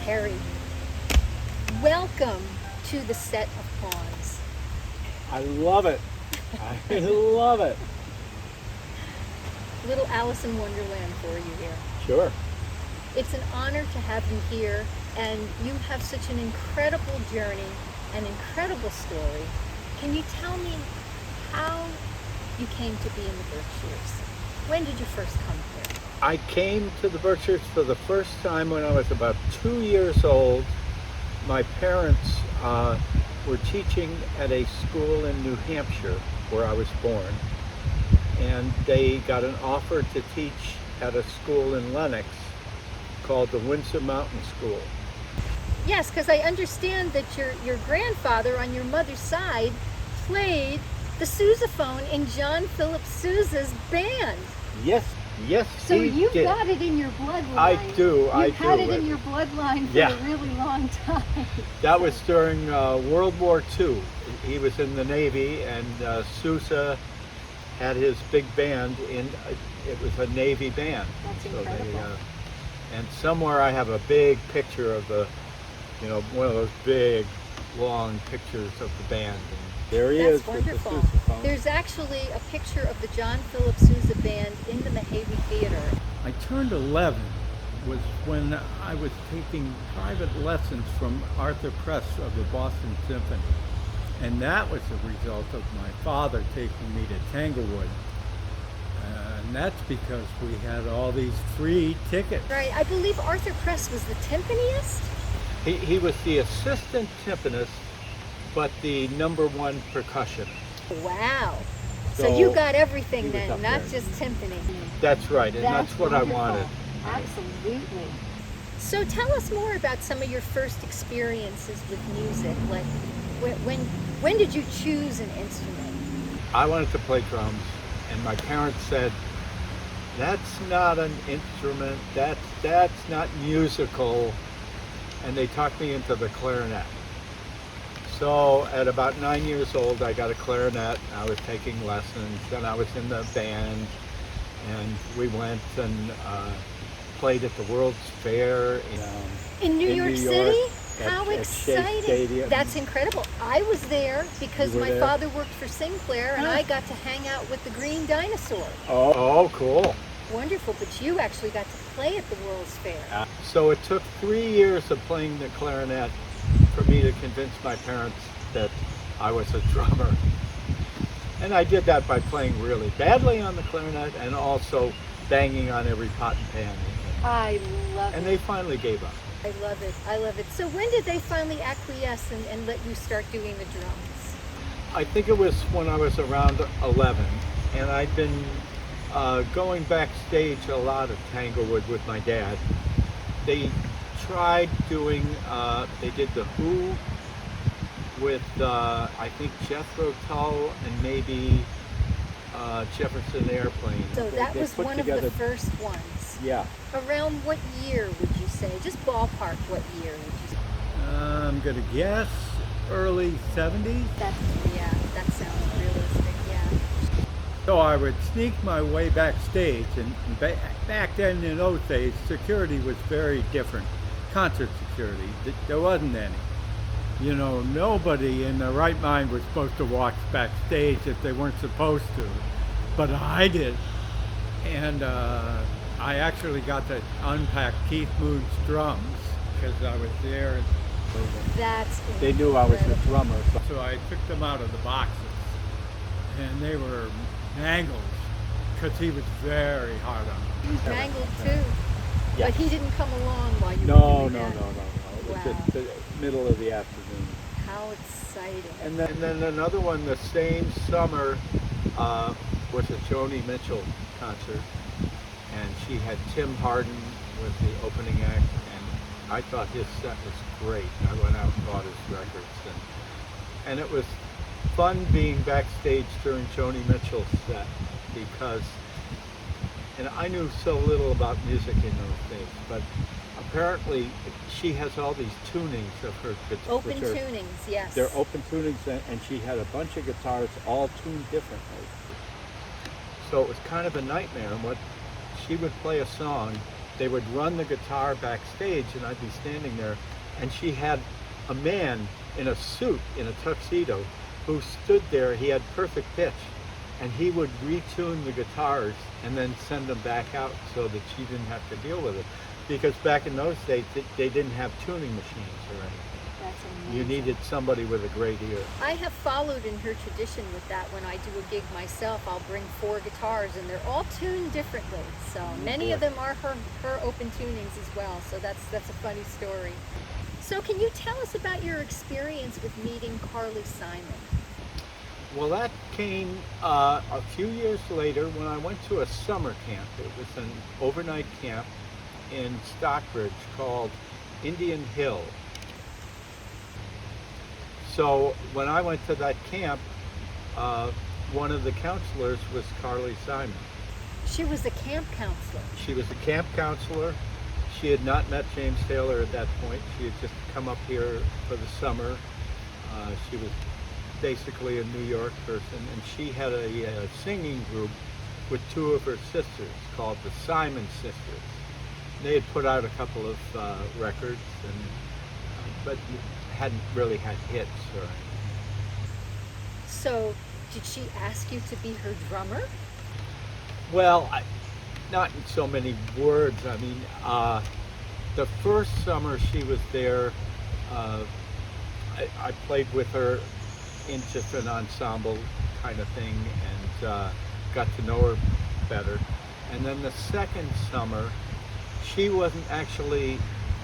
Perry. Welcome to the set of Pawns. I love it. I love it. Little Alice in Wonderland for you here. Sure. It's an honor to have you here, and you have such an incredible journey, an incredible story. Can you tell me how you came to be in the Berkshires? When did you first come here? I came to the Berkshires for the first time when I was about 2 years old. My parents were teaching at a school in New Hampshire where I was born, and they got an offer to teach at a school in Lenox called the Windsor Mountain School. Yes, because I understand that your grandfather on your mother's side played the sousaphone in John Philip Sousa's band. Yes, So he you've did. got it in your bloodline. I do. You've had it in your bloodline for Yeah. a really long time. That was during World War II. He was in the Navy, and Sousa had his big band it was a Navy band. That's So incredible. and somewhere I have a big picture of one of those big, long pictures of the band. And there he That's is wonderful. with the sousaphone. There's actually a picture of the John Philip Sousa band in the Mehavy Theater. I turned 11 was when I was taking private lessons from Arthur Press of the Boston Symphony. And that was the result of my father taking me to Tanglewood. And that's because we had all these free tickets. Right, I believe Arthur Press was the timpaniist? He was the assistant timpanist, but the #1 percussionist. Wow. So So you got everything he was then, up not there. just timpani. That's right, and that's what wonderful. I wanted. Absolutely. So tell us more about some of your first experiences with music. Like, when did you choose an instrument? I wanted to play drums, and my parents said, "That's not an instrument. That's not musical," and they talked me into the clarinet. So at about 9 years old, I got a clarinet. I was taking lessons, and I was in the band, and we went and played at the World's Fair In New York New City? York, How at Shea exciting. Stadium. That's incredible. I was there because You were my there? father worked for Sinclair and Huh. I got to hang out with the Green Dinosaur. Oh, cool. Wonderful, but you actually got to play at the World's Fair. So it took 3 years of playing the clarinet for me to convince my parents that I was a drummer. And I did that by playing really badly on the clarinet and also banging on every pot and pan. I love And it. they finally gave up. I love it. I love it. So when did they finally acquiesce and let you start doing the drums? I think it was when I was around 11, and I'd been going backstage a lot at Tanglewood with my dad. They tried doing, they did The Who with, I think, Jethro Tull and maybe Jefferson Airplane. So that They was put one together- of the first ones. Yeah. Around what year would you say? Just ballpark, what year would you say? I'm going to guess early 70s. That sounds realistic, yeah. So I would sneak my way backstage, and back then in those days, security was very different. Concert security, there wasn't any. You know, nobody in their right mind was supposed to walk backstage if they weren't supposed to, but I did. And I actually got to unpack Keith Moon's drums because I was there. That's They knew I was a incredible. drummer, so I took them out of the boxes, and they were mangled because he was very hard on them. He was mangled too, Yeah. but he didn't come along while you No. were doing that. It was Wow. at the middle of the afternoon. How exciting. And then another one the same summer was a Joni Mitchell concert, and she had Tim Hardin with the opening act, and I thought his set was great. I went out and bought his records, and it was fun being backstage during Joni Mitchell's set because, and I knew so little about music in those days, but apparently she has all these tunings of her guitar. Open tunings, yes. They're open tunings, and she had a bunch of guitars all tuned differently. So it was kind of a nightmare. And what she would play a song, they would run the guitar backstage, and I'd be standing there, and she had a man in a suit, in a tuxedo, who stood there. He had perfect pitch, and he would retune the guitars and then send them back out so that she didn't have to deal with it. Because back in those days, they didn't have tuning machines or anything. That's amazing. You needed somebody with a great ear. I have followed in her tradition with that. When I do a gig myself, I'll bring 4 guitars, and they're all tuned differently. So many of them are her open tunings as well. So that's a funny story. So can you tell us about your experience with meeting Carly Simon? Well, that came a few years later when I went to a summer camp. It was an overnight camp in Stockbridge called Indian Hill. So when I went to that camp, one of the counselors was Carly Simon. She was a camp counselor. She was a camp counselor. She had not met James Taylor at that point. She had just come up here for the summer. She was basically a New York person, and she had a singing group with 2 of her sisters called the Simon Sisters. They had put out a couple of records, but hadn't really had hits or anything. So did she ask you to be her drummer? Well, not in so many words. I mean, the first summer she was there, I played with her in just an ensemble kind of thing, and got to know her better. And then the second summer, she wasn't actually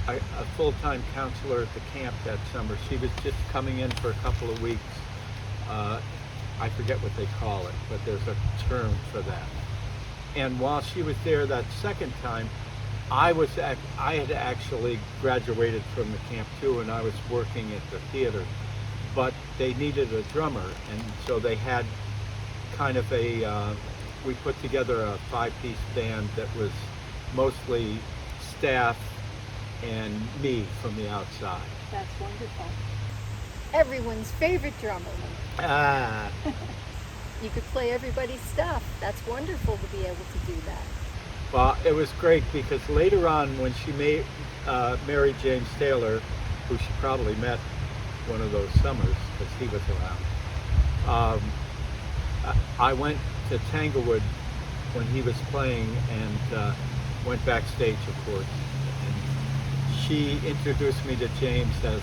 a full-time counselor at the camp that summer. She was just coming in for a couple of weeks. I forget what they call it, but there's a term for that. And while she was there that second time, I had actually graduated from the camp too, and I was working at the theater. But they needed a drummer, and so they had kind of we put together a 5-piece band that was mostly staff and me from the outside. That's wonderful. Everyone's favorite drummer. Ah, You could play everybody's stuff. That's wonderful to be able to do that. well, it was great because later on when she married James Taylor, who she probably met one of those summers because he was around, I went to Tanglewood when he was playing and went backstage, of course. And she introduced me to James as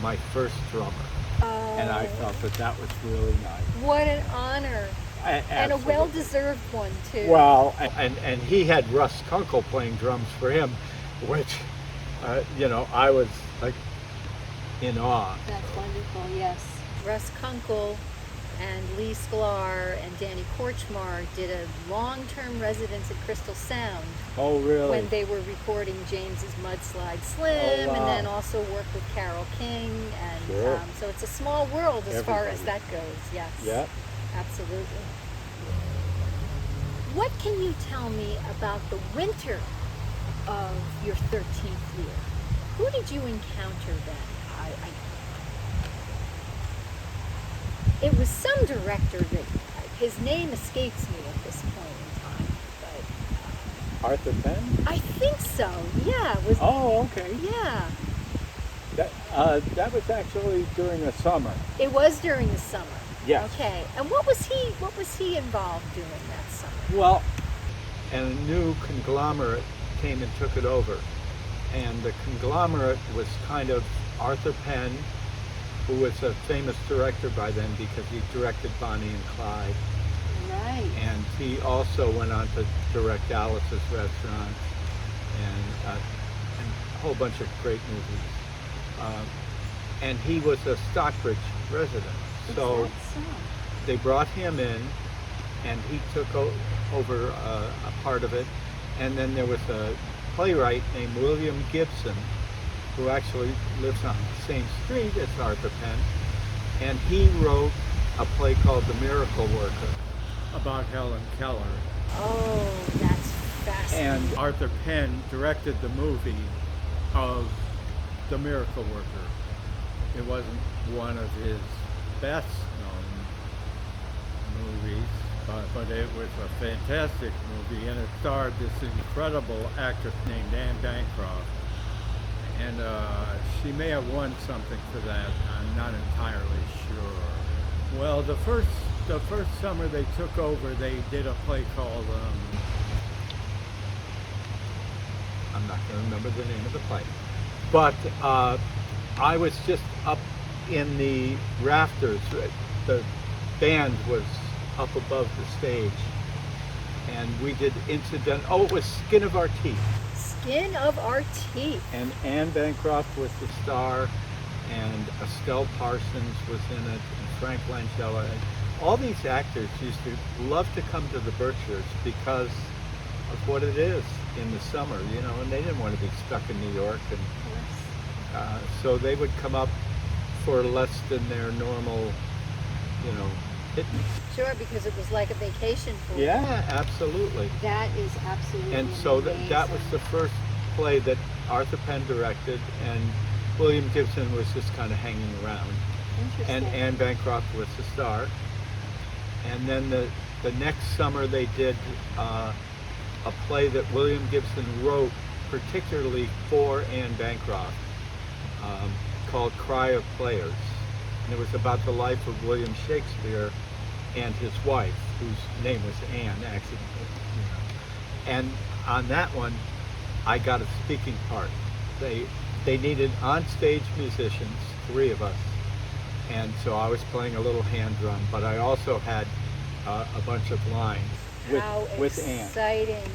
my first drummer. And I thought that was really nice. What an honor. And a Absolutely. well-deserved one, too. Well, and he had Russ Kunkel playing drums for him, which, I was like in awe. That's wonderful, yes. Russ Kunkel and Lee Sklar and Danny Korchmar did a long-term residence at Crystal Sound Oh, really? when they were recording James's Mudslide Slim, Oh, wow. and then also worked with Carole King, and Sure. so it's a small world as far as Everybody. that goes. Yes. Yeah. Absolutely. What can you tell me about the winter of your 13th year? Who did you encounter then? It was some director that his name escapes me at this point in time, but Arthur Penn? I think so. Yeah, it was. Oh, okay. Yeah, That was actually during the summer. it was during the summer. Yes. Okay. And what was he involved doing that summer? Well, and a new conglomerate came and took it over. And the conglomerate was kind of Arthur Penn, who was a famous director by then because he directed Bonnie and Clyde. Right. And he also went on to direct Alice's Restaurant and a whole bunch of great movies. And he was a Stockbridge resident. So they brought him in, and he took over a part of it. And then there was a playwright named William Gibson, who actually lives on the same street as Arthur Penn. And he wrote a play called The Miracle Worker about Helen Keller. Oh, that's fascinating. And Arthur Penn directed the movie of The Miracle Worker. It wasn't one of his best known movies, but it was a fantastic movie, and it starred this incredible actress named Anne Bancroft. And she may have won something for that. I'm not entirely sure. Well, the first summer they took over, they did a play called I'm not going to remember the name of the play. But I was just up in the rafters. The band was up above the stage. And we did it was Skin of Our Teeth. Skin of Our Teeth. And Anne Bancroft was the star, and Estelle Parsons was in it, and Frank Langella. And all these actors used to love to come to the Berkshires because of what it is in the summer, and they didn't want to be stuck in New York. And so they would come up for less than their normal, pittance. Sure, because it was like a vacation for them. Yeah, absolutely. That is absolutely And so amazing. that was the first play that Arthur Penn directed, and William Gibson was just kind of hanging around. Interesting. And Anne Bancroft was the star. And then the next summer they did a play that William Gibson wrote particularly for Anne Bancroft, called Cry of Players. And it was about the life of William Shakespeare and his wife, whose name was Anne, actually. And on that one, I got a speaking part. They needed on-stage musicians, 3 of us, and so I was playing a little hand drum, but I also had a bunch of lines with Anne. Exciting.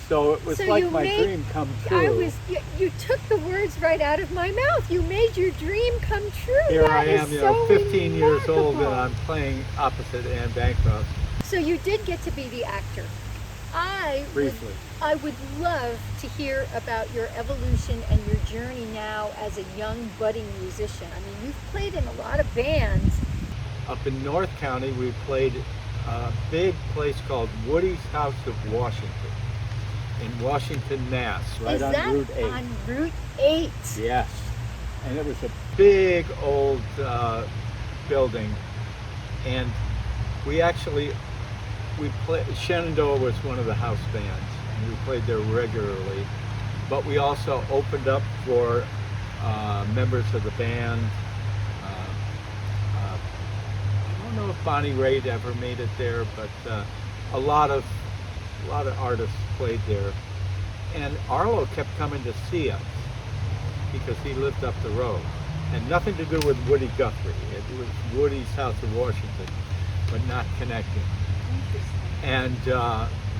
So it was So like you my made- dream come true. You took the words right out of my mouth. You made your dream come true. Here That I is am, so 15 years old, and remarkable. I'm playing opposite Anne Bancroft. So you did get to be the actor. Briefly. I would love to hear about your evolution and your journey now as a young budding musician. I mean, you've played in a lot of bands. Up in North County, we played a big place called Woody's House of Washington in Washington, Mass, right Is on that Route 8. on Route 8? Yes. And it was a big old building. And we played, Shenandoah was one of the house bands, and we played there regularly. But we also opened up for members of the band. I don't know if Bonnie Raitt ever made it there, but a lot of artists played there. And Arlo kept coming to see us because he lived up the road. And nothing to do with Woody Guthrie. It was Woody's House of Washington, but not connecting. Interesting. And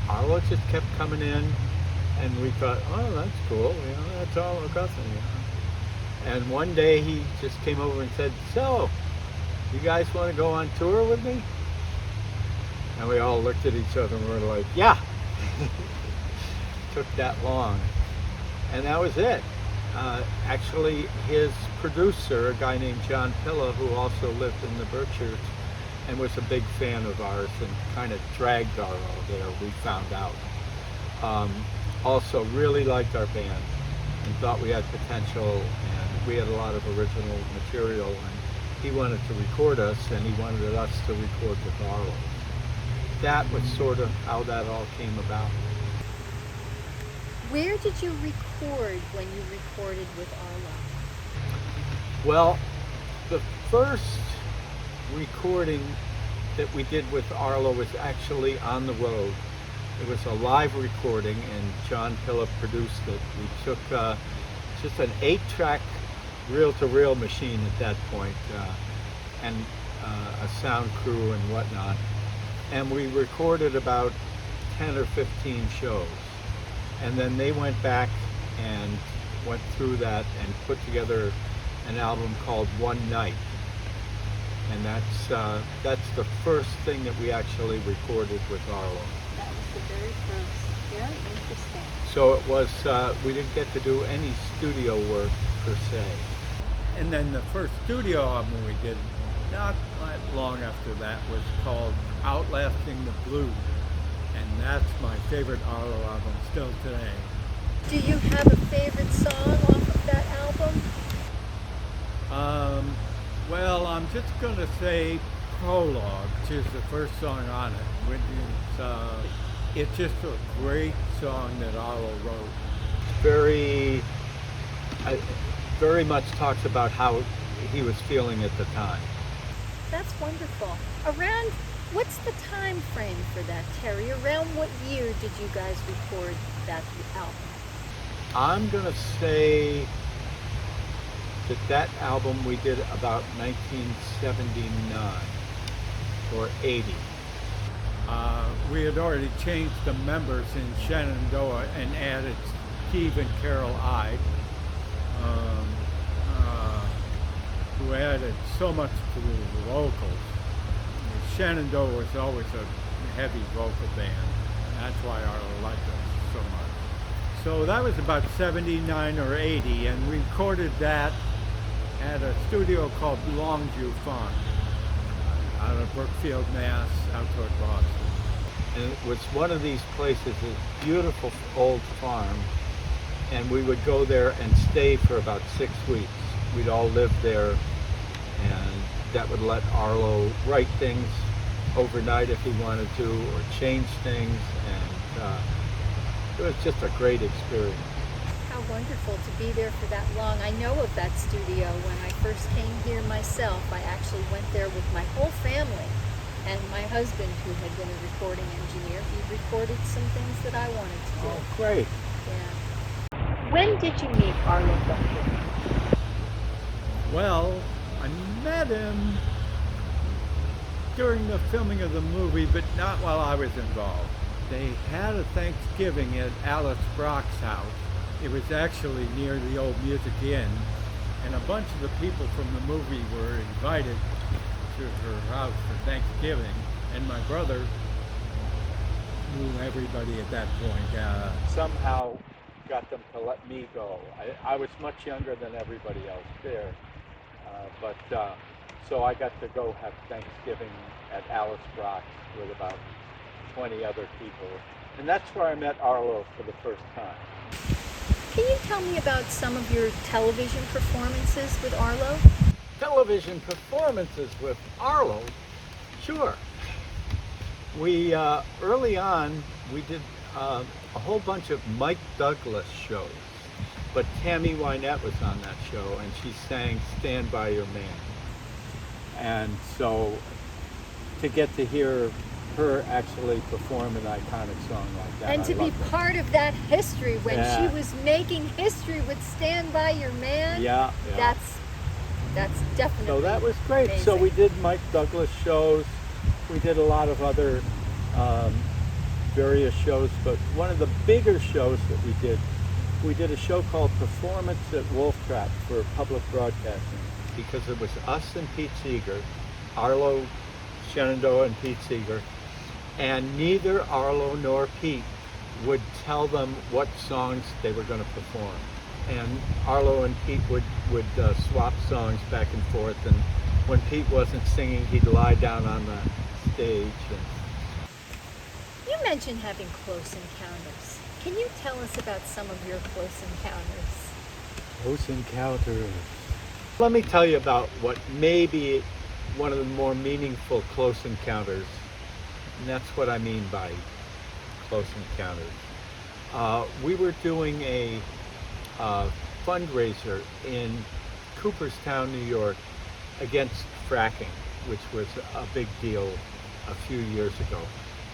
Arlo just kept coming in, and we thought, oh, that's cool, that's Arlo Guthrie. And one day he just came over and said, so, you guys want to go on tour with me? And we all looked at each other and we were like, yeah. Took that long. And that was it. Actually, his producer, a guy named John Pilla, who also lived in the Berkshires and was a big fan of ours and kind of dragged Arlo there, we found out. Also really liked our band and thought we had potential, and we had a lot of original material, and he wanted to record us, and he wanted us to record with Arlo. That was sort of how that all came about. Where did you record when you recorded with Arlo? Well, the first recording that we did with Arlo was actually on the road. It was a live recording, and John Pilla produced it. We took just an 8-track reel-to-reel machine at that point, and a sound crew and whatnot. And we recorded about 10 or 15 shows. And then they went back and went through that and put together an album called One Night. And that's the first thing that we actually recorded with Arlo. That was the very first. Very interesting. So it was, we didn't get to do any studio work per se. And then the first studio album we did, not long after that, was called Outlasting the Blues. And that's my favorite Arlo album still today. Do you have a favorite song off of that album? Well, I'm just going to say Prologue, which is the first song on it. It's just a great song that Arlo wrote. Very, very much talks about how he was feeling at the time. That's wonderful. Around, what's the time frame for that, Terry? Around what year did you guys record that album? I'm gonna say that album we did about 1979 or 80. We had already changed the members in Shenandoah and added Steve and Carol Ide, who added so much to the vocals. Shenandoah was always a heavy vocal band. That's why Arlo liked us so much. So that was about 79 or 80, and we recorded that at a studio called Longview Farm out of Brookfield, Mass, out toward Boston. And it was one of these places, a beautiful old farm, and we would go there and stay for about 6 weeks. We'd all live there, and that would let Arlo write things overnight if he wanted to, or change things, and it was just a great experience. How wonderful to be there for that long. I know of that studio. When I first came here myself, I actually went there with my whole family. And my husband, who had been a recording engineer, he recorded some things that I wanted to do. Oh, great. Yeah. When did you meet Arlo Bunker? Well, I met him during the filming of the movie, but not while I was involved. They had a Thanksgiving at Alice Brock's house. It was actually near the old Music Inn, and a bunch of the people from the movie were invited to her house for Thanksgiving, and my brother knew everybody at that point. Somehow got them to let me go. I was much younger than everybody else there, but so I got to go have Thanksgiving at Alice Brock's with about 20 other people, and that's where I met Arlo for the first time. Can you tell me about some of your television performances with Arlo? Television performances with Arlo? Sure. We, early on, we did a whole bunch of Mike Douglas shows, but Tammy Wynette was on that show, and she sang Stand By Your Man. And so to get to hear her actually perform an iconic song like that, And to be part of that history when Yeah. she was making history with Stand By Your Man. Yeah, yeah. That's definitely So that was great. amazing. So we did Mike Douglas shows. We did a lot of other various shows, but one of the bigger shows that we did a show called Performance at Wolf Trap for public broadcasting, because it was us and Pete Seeger, Arlo, Shenandoah, and Pete Seeger, and neither Arlo nor Pete would tell them what songs they were going to perform. And Arlo and Pete would swap songs back and forth, and when Pete wasn't singing, he'd lie down on the stage. You mentioned having close encounters. Can you tell us about some of your close encounters? Close encounters. Let me tell you about what may be one of the more meaningful close encounters, and that's what I mean by close encounters. We were doing a fundraiser in Cooperstown, New York, against fracking, which was a big deal a few years ago.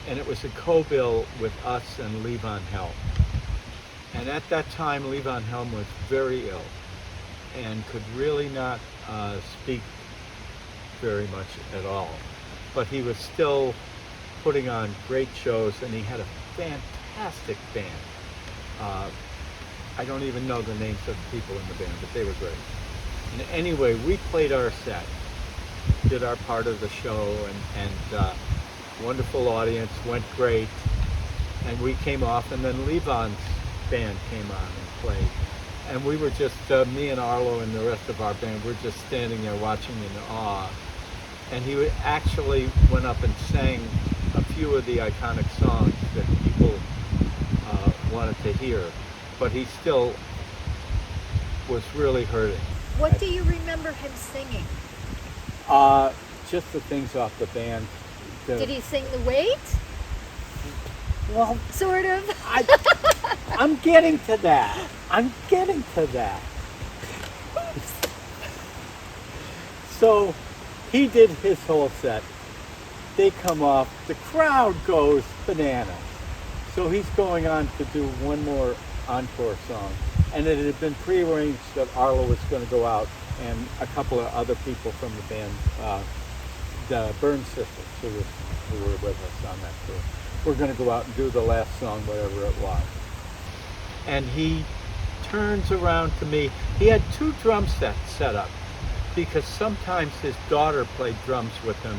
And it was a co-bill with us and Levon Helm. And at that time, Levon Helm was very ill and could really not speak very much at all. But he was still putting on great shows, and he had a fantastic band. I don't even know the names of the people in the band, but they were great. And anyway, we played our set, did our part of the show, and wonderful audience, went great. And we came off, and then Levon's band came on and played. And we were just, me and Arlo and the rest of our band, we're just standing there watching in awe. And he actually went up and sang a few of the iconic songs that people wanted to hear. But he still was really hurting. What do you remember him singing? just the things off the band. Did he sing the weight? Well, Sort of. I'm getting to that. I'm getting to that. So he did his whole set. They come off. The crowd goes bananas. So he's going on to do one more encore song. And it had been prearranged that Arlo was going to go out and a couple of other people from the band, the Burns sisters, who were with us on that tour, were going to go out and do the last song, whatever it was. And he turns around to me. He had 2 drum sets set up because sometimes his daughter played drums with him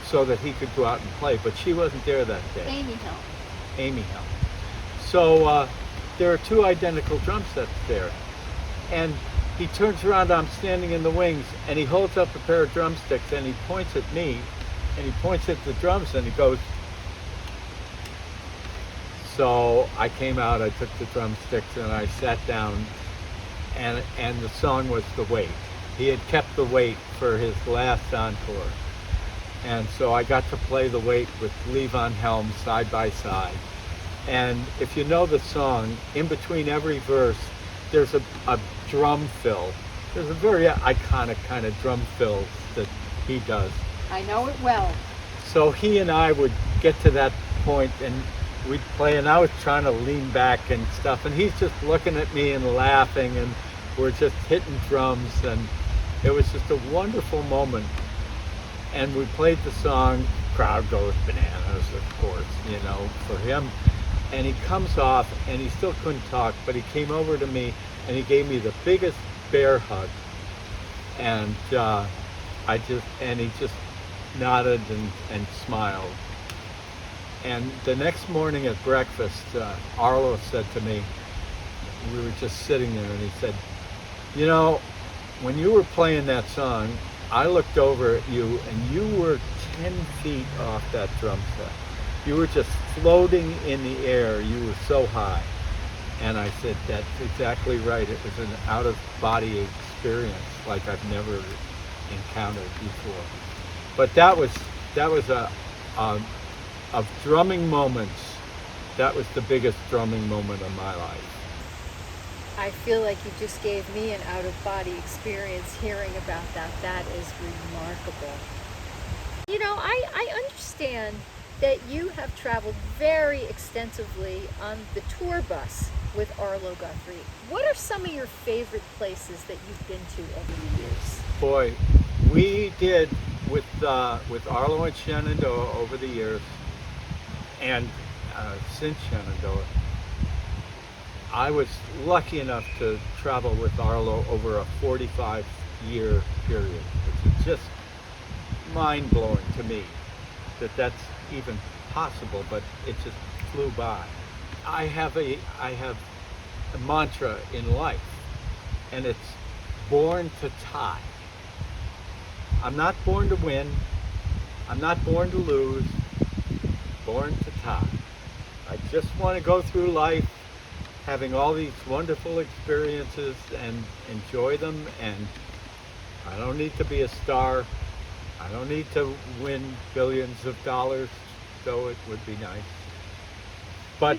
so that he could go out and play, but she wasn't there that day. Amy Hill. Amy Hill. So there are 2 identical drum sets there. And he turns around, I'm standing in the wings, and he holds up a pair of drumsticks and he points at me, and he points at the drums and he goes. So I came out, I took the drumsticks and I sat down, and the song was The Weight. He had kept The Weight for his last encore. And so I got to play The Weight with Levon Helm side by side. And if you know the song, in between every verse, there's a drum fill. There's a very iconic kind of drum fill that he does. I know it well. So he and I would get to that point and we'd play, and I was trying to lean back and stuff, and he's just looking at me and laughing, and we're just hitting drums, and it was just a wonderful moment. And we played the song, crowd goes bananas, of course, for him. And he comes off, and he still couldn't talk, but he came over to me, and he gave me the biggest bear hug. And he just nodded and smiled. And the next morning at breakfast, Arlo said to me, we were just sitting there, and he said, when you were playing that song, I looked over at you, and you were 10 feet off that drum set. You were just floating in the air. You were so high. And I said, that's exactly right. It was an out-of-body experience like I've never encountered before. But that was of drumming moments, that was the biggest drumming moment of my life. I feel like you just gave me an out-of-body experience hearing about that. That is remarkable. I understand that you have traveled very extensively on the tour bus with Arlo Guthrie. What are some of your favorite places that you've been to over the years? Boy, we did with Arlo and Shenandoah over the years, and since Shenandoah, I was lucky enough to travel with Arlo over a 45-year period, which is just mind-blowing to me that that's even possible, but it just flew by. I have a mantra in life, and it's born to tie. I'm not born to win. I'm not born to lose. Born to tie. I just want to go through life having all these wonderful experiences and enjoy them, and I don't need to be a star. I don't need to win billions of dollars, though it would be nice. But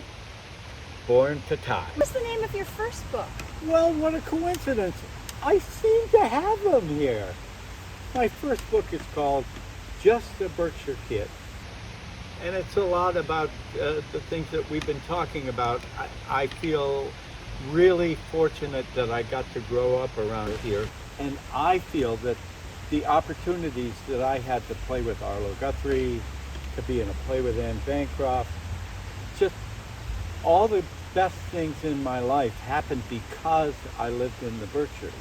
born to tie. What's the name of your first book? Well, what a coincidence. I seem to have them here. My first book is called Just a Berkshire Kid. And it's a lot about the things that we've been talking about. I feel really fortunate that I got to grow up around here. And I feel that the opportunities that I had to play with Arlo Guthrie, to be in a play with Anne Bancroft, just all the best things in my life happened because I lived in the Berkshires.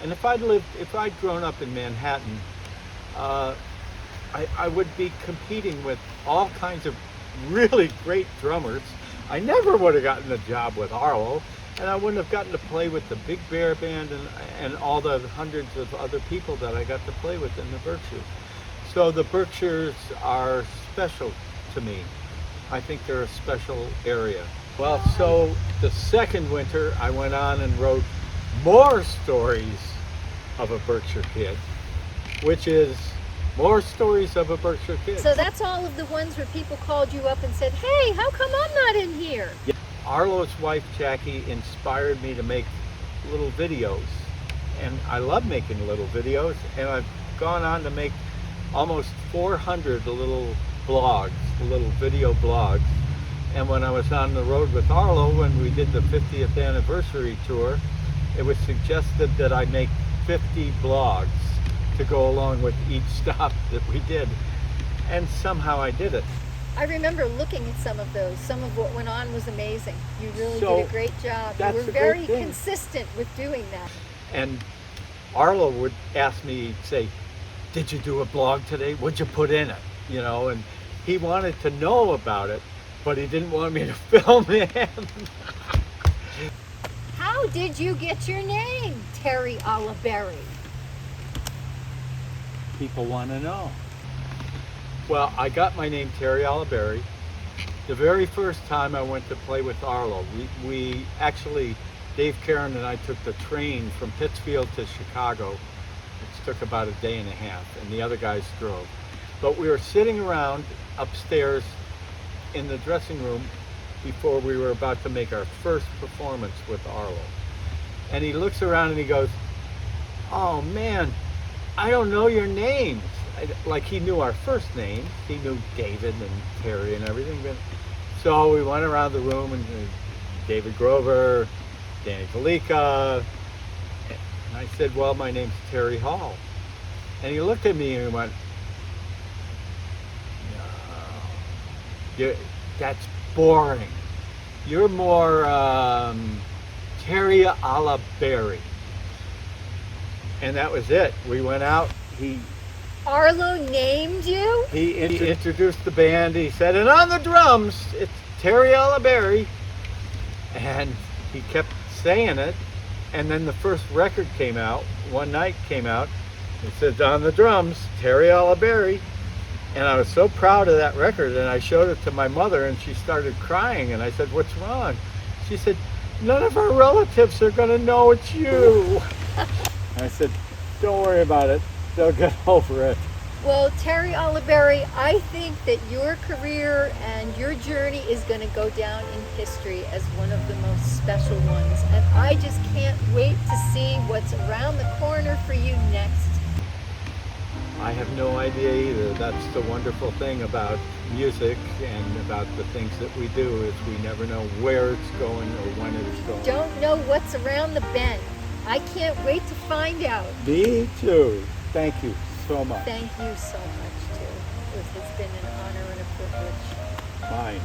And if I'd grown up in Manhattan, I would be competing with all kinds of really great drummers. I never would have gotten a job with Arlo, and I wouldn't have gotten to play with the Big Bear Band and all the hundreds of other people that I got to play with in the Berkshires. So the Berkshires are special to me. I think they're a special area. Well, so the second winter, I went on and wrote more stories of a Berkshire Kid, which is More stories of a Berkshire Kid. So that's all of the ones where people called you up and said, hey, how come I'm not in here? Yeah. Arlo's wife, Jackie, inspired me to make little videos. And I love making little videos, and I've gone on to make almost 400 little blogs, little video blogs. And when I was on the road with Arlo, when we did the 50th anniversary tour, it was suggested that I make 50 blogs to go along with each stop that we did. And somehow I did it. I remember looking at some of those. Some of what went on was amazing. You really So, did a great job. You that's were the great very thing. consistent with doing that. And Arlo would ask me, say, did you do a blog today? What'd you put in it? You know, and he wanted to know about it, but he didn't want me to film him. How did you get your name, Terry Oliberry? People want to know. Well, I got my name Terry Oliberry. The very first time I went to play with Arlo, we actually, Dave Karen and I took the train from Pittsfield to Chicago. It took about a day and a half, and the other guys drove. But we were sitting around upstairs in the dressing room before we were about to make our first performance with Arlo. And he looks around and he goes, oh man, I don't know your names. Like he knew our first names. He knew David and Terry and everything. But so we went around the room and David Grover, Danny Valica. And I said, well, my name's Terry Hall. And he looked at me and he went, no, that's boring. You're more Terry Oliberry. And that was it. We went out. Arlo named you? He introduced the band. He said, and on the drums, it's Terry Oliberry. And he kept saying it. And then the first record came out, One Night came out. It said, on the drums, Terry Oliberry. And I was so proud of that record. And I showed it to my mother and she started crying. And I said, what's wrong? She said, none of our relatives are going to know it's you. And I said, don't worry about it. They'll get over it. Well, Terry Oliberry, I think that your career and your journey is going to go down in history as one of the most special ones. And I just can't wait to see what's around the corner for you next. I have no idea either. That's the wonderful thing about music and about the things that we do is we never know where it's going or when it's going. Don't know what's around the bend. I can't wait to find out. Me too. Thank you so much. Thank you so much, too. It's been an honor and a privilege. Mine.